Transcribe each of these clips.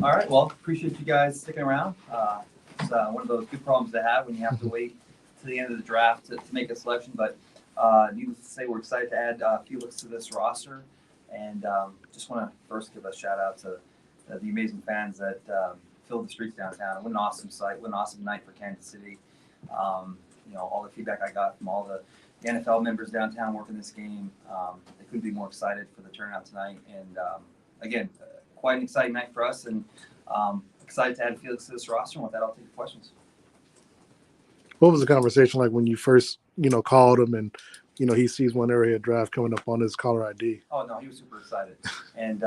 All right. Well, appreciate you guys sticking around. It's one of those good problems to have when you have to wait to the end of the draft to make a selection. But needless to say, we're excited to add Felix to this roster. And just want to first give a shout out to the amazing fans that filled the streets downtown. What an awesome sight. What an awesome night for Kansas City. All the feedback I got from all the NFL members downtown working this game, they couldn't be more excited for the turnout tonight. And again, quite an exciting night for us, and excited to add Felix to this roster. And with that, I'll take your questions. What was the conversation like when you first, called him and, he sees one area draft coming up on his caller ID? Oh, no, he was super excited. And,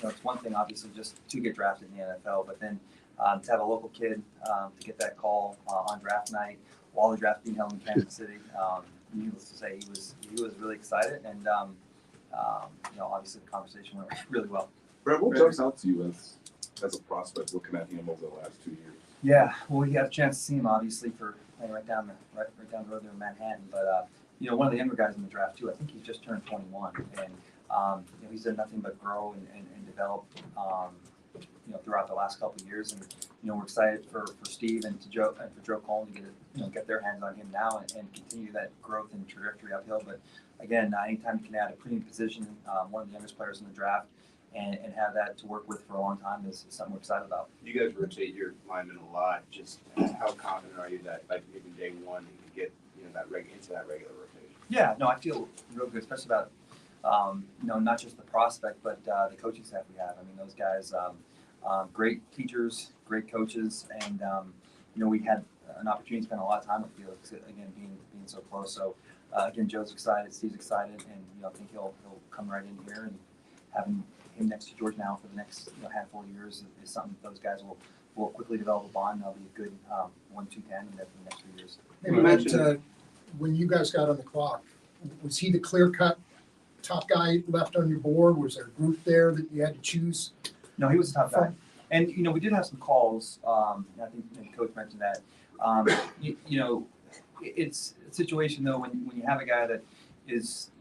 it's one thing, obviously, just to get drafted in the NFL, but then to have a local kid to get that call on draft night while the draft being held in Kansas City, needless to say, he was really excited. And, obviously the conversation went really well. Brett, what jumps out to you as a prospect looking at him over the last 2 years? Yeah, well, you had a chance to see him, obviously, for playing right down the road there in Manhattan. But, one of the younger guys in the draft, too, I think he's just turned 21. And, he's done nothing but grow and develop, throughout the last couple of years. And, we're excited for Steve and for Joe Coleman to get their hands on him now and continue that growth and trajectory uphill. But, again, anytime you can add a premium position, one of the youngest players in the draft, and have that to work with for a long time is something we're excited about. You guys rotate your linemen a lot. Just how confident are you that, like, maybe day one you can get into that regular rotation? Yeah, no, I feel real good, especially about not just the prospect, but the coaching staff we have. I mean, those guys, great teachers, great coaches, and we had an opportunity to spend a lot of time with Felix, again, being so close. So again, Joe's excited, Steve's excited, and I think he'll come right in here, and having him next to George now for the next handful of years is something that those guys will quickly develop a bond. They'll be a good 1-2 tandem for the next few years. Maybe Matt, when you guys got on the clock, was he the clear-cut top guy left on your board? Was there a group there that you had to choose? No, he was the top guy. And, we did have some calls. I think the coach mentioned that. It's a situation, though, when you have a guy that is,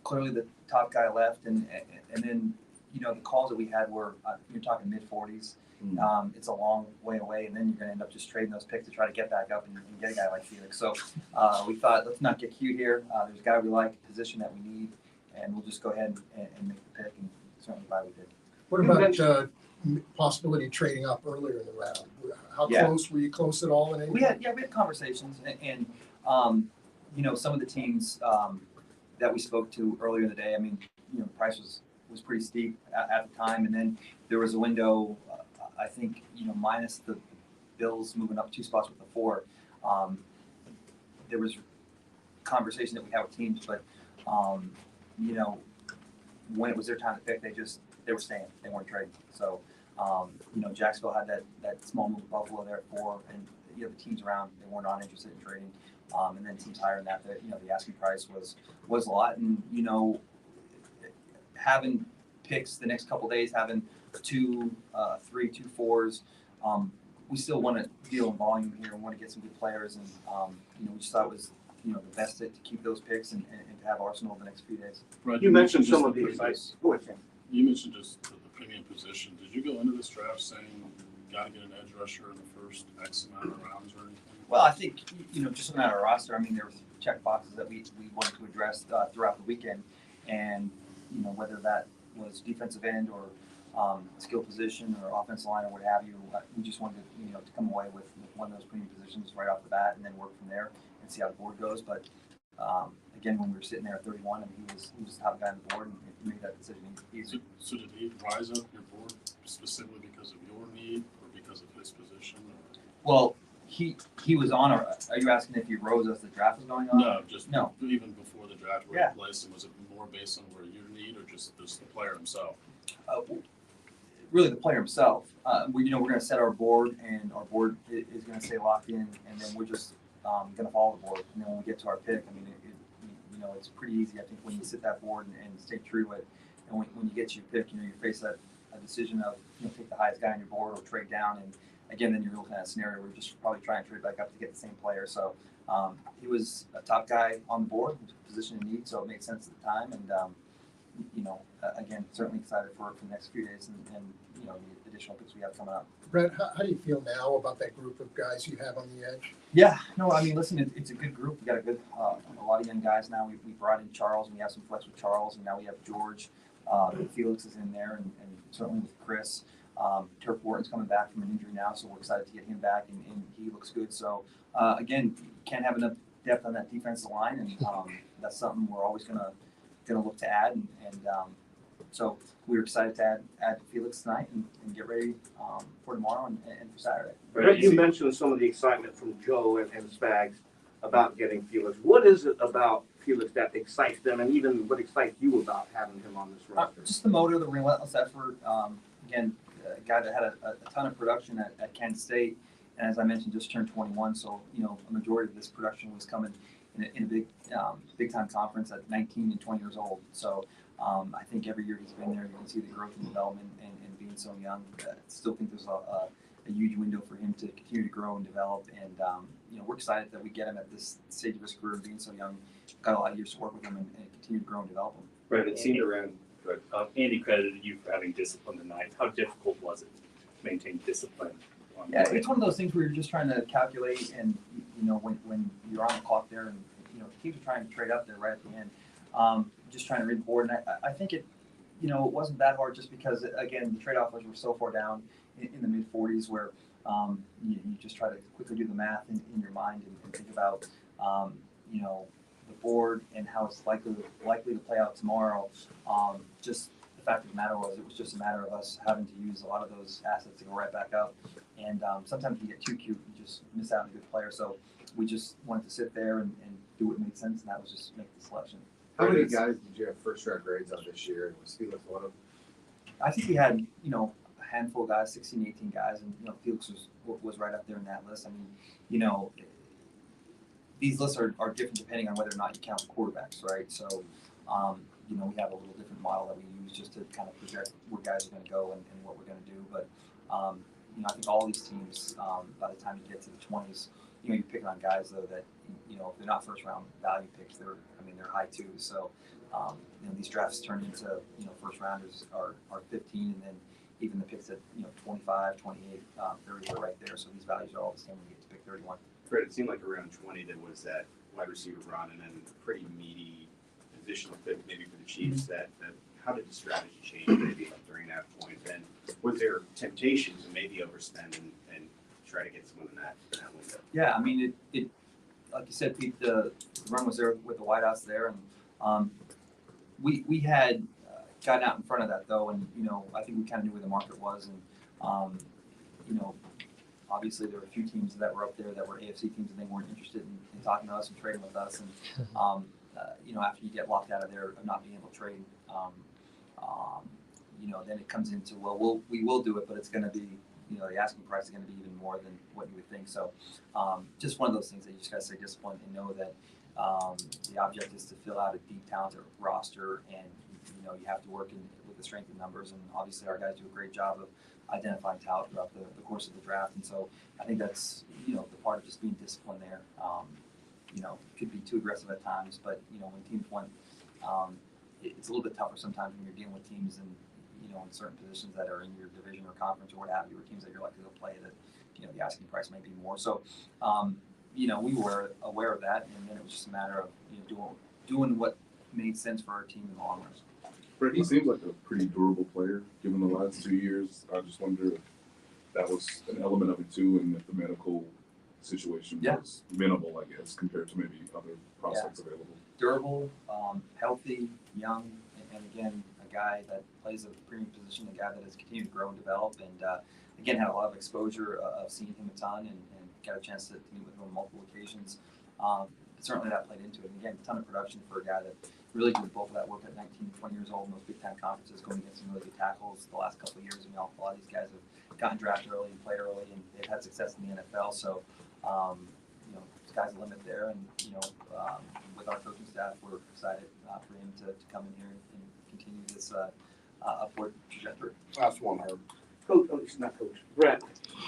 clearly the top guy left, and then, the calls that we had were, you're talking mid-40s. It's a long way away, and then you're going to end up just trading those picks to try to get back up and get a guy like Felix. So we thought, let's not get cute here. There's a guy we like, a position that we need, and we'll just go ahead and make the pick, and certainly glad we did. What about possibility of trading up earlier in the round? How close? Were you close at all? We had conversations, and some of the teams that we spoke to earlier in the day, I mean, the price was pretty steep at the time, and then there was a window, I think, minus the Bills moving up 2 spots with the 4. There was conversation that we had with teams, but when it was their time to pick, they were staying. They weren't trading. So Jacksonville had that small move with Buffalo there at 4, and the teams around, they weren't interested in trading. And then teams higher than that, the asking price was a lot, and having picks the next couple of days, having 2 3, 2 4s. We still want to deal in volume here and want to get some good players, and we just thought it was the best to keep those picks and to have Arsenal the next few days. Right. You mentioned some of these. You mentioned just the premium position. Did you go into this draft saying you got to get an edge rusher in the first X amount of rounds or anything? Well, I think just on our roster, I mean, there were check boxes that we wanted to address throughout the weekend, and whether that was defensive end or skill position or offensive line or what have you, we just wanted to come away with one of those premium positions right off the bat, and then work from there and see how the board goes. But again, when we were sitting there at 31, and he was the top guy on the board, and he made that decision easy. So did he rise up your board specifically because of your need or because of his position? Well, he was on our. Are you asking if he rose as the draft was going on? No. Even before the draft, where he placed him, was it more based on where your need or just the player himself? Really, the player himself. We're going to set our board, and our board is going to stay locked in, and then we're just going to follow the board. And then when we get to our pick, I mean, it's pretty easy. I think when you sit that board and stay true to it, and when you get to your pick, you face a decision of take the highest guy on your board or trade down, and again, then you're looking at a scenario where you're just probably trying to trade back up to get the same player. So he was a top guy on the board, position in need, so it made sense at the time, and Again, certainly excited for the next few days and the additional picks we have coming up. Brett, how do you feel now about that group of guys you have on the edge? Yeah, no, I mean, listen, it's a good group. We got a lot of young guys now. We brought in Charles, and we have some flex with Charles, and now we have George. Felix is in there, and certainly with Chris. Turk Wharton's coming back from an injury now, so we're excited to get him back, and he looks good. So, again, can't have enough depth on that defensive line, and that's something we're always gonna look to add, and so we're excited to add Felix tonight and get ready for tomorrow and for Saturday. Brett, you mentioned some of the excitement from Joe and Spags about getting Felix. What is it about Felix that excites them, and even what excites you about having him on this roster? Just the motor, the relentless effort. Again, a guy that had a ton of production at Kent State, and as I mentioned, just turned 21. So a majority of this production was coming in a big time conference at 19 and 20 years old. So I think every year he's been there, you can see the growth and development, and being so young, I still think there's a huge window for him to continue to grow and develop. And we're excited that we get him at this stage of his career, being so young. Got a lot of years to work with him and continue to grow and develop him. Right, it seemed around. Andy credited you for having discipline tonight. How difficult was it to maintain discipline? Yeah, it's one of those things where you're just trying to calculate, and when you're on the clock there, and teams are trying to trade up there right at the end, just trying to read the board. And I think it wasn't that hard, just because again the trade offers were so far down in the mid 40s, where you just try to quickly do the math in your mind and think about the board and how it's likely to play out tomorrow. Just the fact of the matter was, it was just a matter of us having to use a lot of those assets to go right back up. And sometimes you get too cute, you just miss out on a good player. So we just wanted to sit there and do what made sense, and that was just make the selection. How many guys did you have first round grades on this year? And was Felix one of them? I think we had, a handful of guys, 16, 18 guys, and Felix was right up there in that list. I mean, these lists are different depending on whether or not you count the quarterbacks, right? So, we have a little different model that we use just to kind of project where guys are going to go and what we're going to do. But, I think all these teams, by the time you get to the 20s, you're picking on guys though that, if they're not first round value picks, they're high too. So, these drafts turn into, first rounders are 15, and then even the picks at 25, 28, 30 are right there. So these values are all the same when you get to pick 31. Fred, it seemed like around 20 there was that wide receiver run, and then a pretty meaty positional fit maybe for the Chiefs. That how did the strategy change maybe during that point? And was there temptation to maybe overspend and try to get someone in that window? Yeah, I mean, it like you said, Pete, the run was there with the wideouts there, and we had gotten out in front of that though, and I think we kind of knew where the market was, and obviously there were a few teams that were up there that were AFC teams, and they weren't interested in talking to us and trading with us, and after you get locked out of there of not being able to trade, then it comes into, we will do it, but it's going to be, the asking price is going to be even more than what you would think. So just one of those things that you just got to stay disciplined and know that the object is to fill out a deep, talented roster, and you have to work with the strength of numbers. And obviously our guys do a great job of identifying talent throughout the course of the draft. And so I think that's the part of just being disciplined there. Could be too aggressive at times, but when teams want, it's a little bit tougher sometimes when you're dealing with teams and in certain positions that are in your division or conference or what have you, or teams that you're likely to play that the asking price may be more. So we were aware of that, and then it was just a matter of doing what made sense for our team in the long run. Brett, he seems like a pretty durable player given the last 2 years. I just wonder if that was an element of it too, and if the medical situation was minimal, I guess, compared to maybe other prospects available. Durable, healthy, young, and again, a guy that plays a premium position, a guy that has continued to grow and develop, and again, had a lot of exposure of seeing him a ton and got a chance to meet with him on multiple occasions. Certainly that played into it. And again, a ton of production for a guy that really did both of that work at 19, 20 years old in those big-time conferences, going against some really good tackles the last couple of years. A lot of these guys have gotten drafted early and played early, and they've had success in the NFL. So, sky's the limit there. And, with our coaching staff, we're excited for him to come in here and continue this upward trajectory. Last one, Herb. Coach, not Coach. Brett,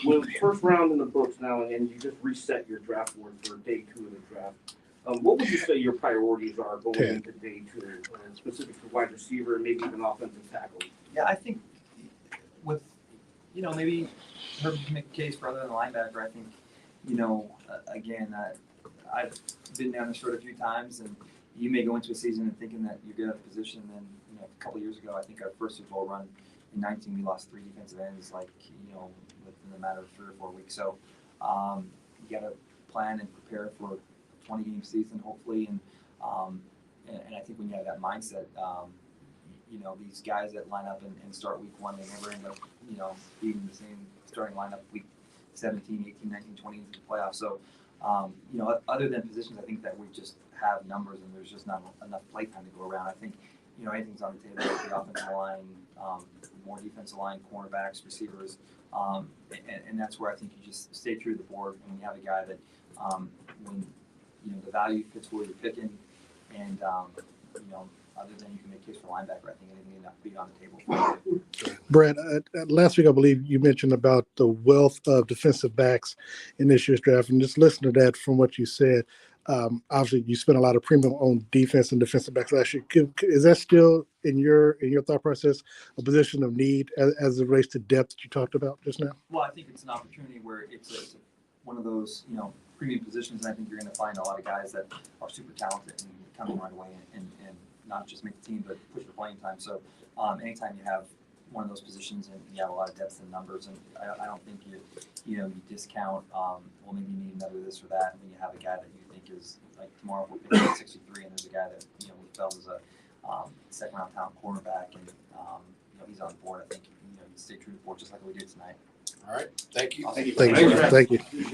with first round in the books now, and you just reset your draft board for day 2 of the draft, What would you say your priorities are going 10. into day two, specific to wide receiver, and maybe even offensive tackle? Yeah, I think with, maybe Herb can make a case for other than linebacker. I think, again, I've been down this road a few times, and you may go into a season and thinking that you're good at the position. And then, a couple of years ago, I think our first Super Bowl run in 19, we lost 3 defensive ends, within a matter of 3 or 4 weeks. So you got to plan and prepare for a 20-game season, hopefully. And I think when you have that mindset, these guys that line up and start week 1, they never end up, being the same starting lineup week 17, 18, 19, 20 into the playoffs. So, other than positions, I think that we just have numbers and there's just not enough play time to go around. I think, anything's on the table with the offensive line, more defensive line, cornerbacks, receivers. And that's where I think you just stay true to the board when you have a guy that, when, the value fits where you're picking and, other than you can make a case for linebacker, I think anything enough to be on the table. Brett, last week I believe you mentioned about the wealth of defensive backs in this year's draft, and just listen to that from what you said. Obviously, you spent a lot of premium on defense and defensive backs last year. Is that still in your thought process a position of need as it relates to depth that you talked about just now? Well, I think it's an opportunity where it's one of those, premium positions, and I think you're going to find a lot of guys that are super talented and come in right away and not just make the team, but push for playing time. So anytime you have one of those positions and you have a lot of depth in numbers, and I don't think you discount, maybe you need another this or that, and then you have a guy that you think is, like tomorrow we're picking at 63, and there's a guy that, we felt is a second-round talent cornerback, and, he's on board. I think, you stay true to the board just like we did tonight. All right, thank you. Awesome. Thank you.